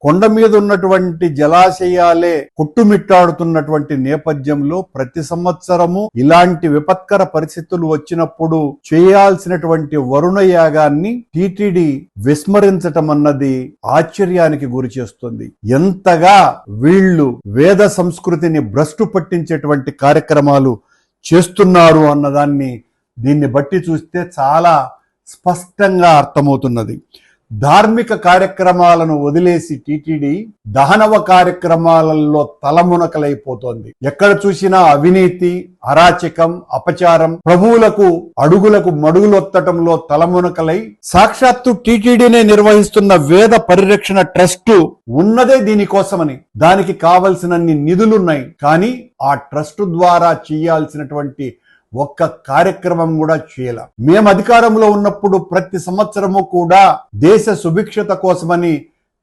కొండ మీద ఉన్నటువంటి జలాశయాలే కొట్టుమిట్టాడుతున్నటువంటి నేపథ్యంలో ప్రతి సంవత్సరము ఇలాంటి విపత్కర పరిస్థితులు వచ్చినప్పుడు చేయాల్సినటువంటి వరుణ యాగాన్ని టిటిడి విస్మరించటం అన్నది ఆశ్చర్యానికి గురి చేస్తుంది. ఎంతగా వీళ్ళు వేద సంస్కృతిని భ్రష్టు పట్టించేటువంటి కార్యక్రమాలు చేస్తున్నారు అన్నదాన్ని దీన్ని బట్టి చూస్తే చాలా స్పష్టంగా అర్థమవుతున్నది. ధార్మిక కార్యక్రమాలను వదిలేసి టిటిడి దహనవ కార్యక్రమాలలో తలమునకలైపోతోంది. ఎక్కడ చూసినా అవినీతి, అరాచకం, అపచారం, ప్రభువులకు అడుగులకు మడుగులొత్తటంలో తలమునకలై సాక్షాత్తు టిటిడినే నిర్వహిస్తున్న వేద పరిరక్షణ ట్రస్ట్ ఉన్నదే దీనికోసమని. దానికి కావలసినన్ని నిధులున్నాయి, కానీ ఆ ట్రస్ట్ ద్వారా చేయాల్సినటువంటి ఒక్క కార్యక్రమం కూడా చేయాల. మేము అధికారంలో ఉన్నప్పుడు ప్రతి సంవత్సరము కూడా దేశ సుభిక్షత కోసమని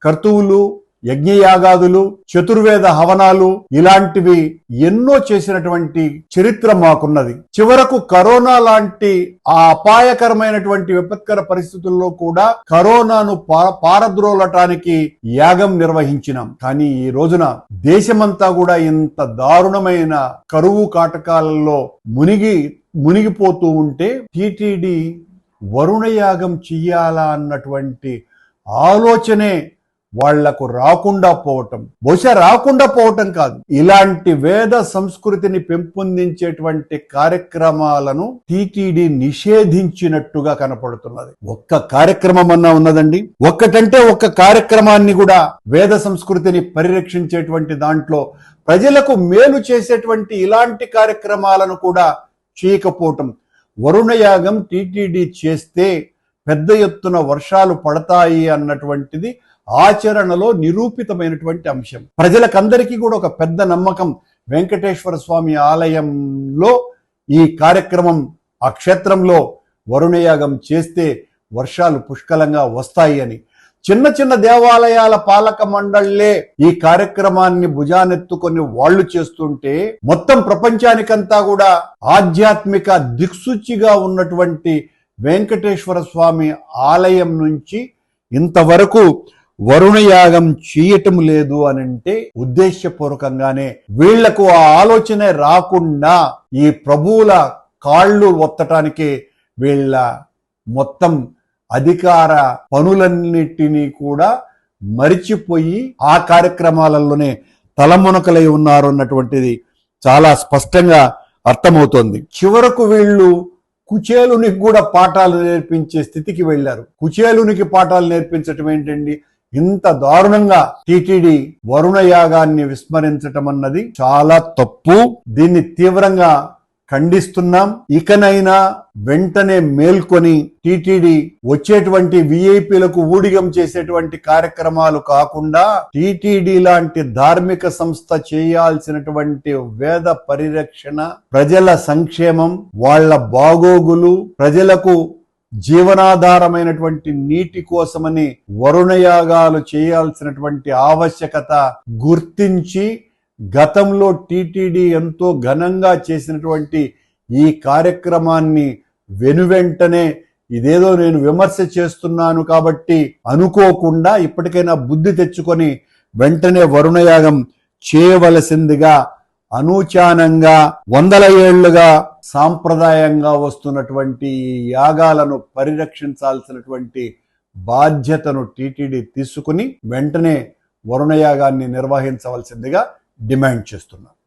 కర్తువులు, యజ్ఞయాగాదులు, చతుర్వేద హవనాలు ఇలాంటివి ఎన్నో చేసినటువంటి చరిత్ర మాకున్నది. చివరకు కరోనా లాంటి ఆ అపాయకరమైనటువంటి విపత్కర పరిస్థితుల్లో కూడా కరోనాను పారద్రోలటానికి యాగం నిర్వహించినాం. కానీ ఈ రోజున దేశమంతా కూడా ఇంత దారుణమైన కరువు కాటకాలలో మునిగిపోతూ ఉంటే టిటిడి వరుణ యాగం చెయ్యాలా అన్నటువంటి ఆలోచనే వాళ్లకు రాకుండా పోవటం, బహుశా రాకుండా పోవటం కాదు, ఇలాంటి వేద సంస్కృతిని పెంపొందించేటువంటి కార్యక్రమాలను టిటిడి నిషేధించినట్టుగా కనపడుతున్నది. ఒక్క కార్యక్రమం అన్నా ఉన్నదండి? ఒక్కటంటే ఒక్క కార్యక్రమాన్ని కూడా వేద సంస్కృతిని పరిరక్షించేటువంటి దాంట్లో ప్రజలకు మేలు చేసేటువంటి ఇలాంటి కార్యక్రమాలను కూడా చేయకపోవటం. వరుణయాగం టిటిడి చేస్తే పెద్ద ఎత్తున వర్షాలు పడతాయి అన్నటువంటిది ఆచరణలో నిరూపితమైనటువంటి అంశం. ప్రజలకందరికీ కూడా ఒక పెద్ద నమ్మకం, వెంకటేశ్వర స్వామి ఆలయంలో ఈ కార్యక్రమం, ఆ క్షేత్రంలో వరుణయాగం చేస్తే వర్షాలు పుష్కలంగా వస్తాయి అని. చిన్న చిన్న దేవాలయాల పాలక మండళ్లే ఈ కార్యక్రమాన్ని భుజానెత్తుకొని వాళ్ళు చేస్తుంటే మొత్తం ప్రపంచానికంతా కూడా ఆధ్యాత్మిక దిక్సూచిగా ఉన్నటువంటి వెంకటేశ్వర స్వామి ఆలయం నుంచి ఇంతవరకు వరుణయాగం చేయటం లేదు అనంటే ఉద్దేశపూర్వకంగానే వీళ్లకు ఆ ఆలోచనే రాకుండా ఈ ప్రభువుల కాళ్ళు ఒత్తటానికి వీళ్ళ మొత్తం అధికార పనులన్నిటినీ కూడా మరిచిపోయి ఆ కార్యక్రమాలలోనే తలమునకలై ఉన్నారు అన్నటువంటిది చాలా స్పష్టంగా అర్థమవుతోంది. చివరకు వీళ్ళు కుచేలునికి కూడా పాఠాలు నేర్పించే స్థితికి వెళ్లారు. కుచేలునికి పాఠాలు నేర్పించటం ఏంటండి? ఇంత దారుణంగా టిటిడి వరుణ యాగాన్ని విస్మరించటం అన్నది చాలా తప్పు. దీన్ని తీవ్రంగా ఖండిస్తున్నాం. ఇకనైనా వెంటనే మేల్కొని టిటిడి వచ్చేటువంటి విఐపీలకు ఊడిగం చేసేటువంటి కార్యక్రమాలు కాకుండా టిటిడి లాంటి ధార్మిక సంస్థ చేయాల్సినటువంటి వేద పరిరక్షణ, ప్రజల సంక్షేమం, వాళ్ళ బాగోగులు, ప్రజలకు జీవనాధారమైనటువంటి నీటి కోసమని వరుణయాగాలు చేయాల్సినటువంటి ఆవశ్యకత గుర్తించి గతంలో టిటిడి ఎంతో ఘనంగా చేసినటువంటి ఈ కార్యక్రమాన్ని వెనువెంటనే ఇదేదో నేను విమర్శ చేస్తున్నాను కాబట్టి అనుకోకుండా ఇప్పటికైనా బుద్ధి తెచ్చుకొని వెంటనే వరుణయాగం చేయవలసిందిగా అనూచానంగా 100 ఏళ్లుగా సాంప్రదాయంగా వస్తున్నటువంటి ఈ యాగాలను పరిరక్షించాల్సినటువంటి బాధ్యతను టిటిడి తీసుకుని వెంటనే వరుణయాగాన్ని నిర్వహించవలసిందిగా డిమాండ్ చేస్తున్నారు.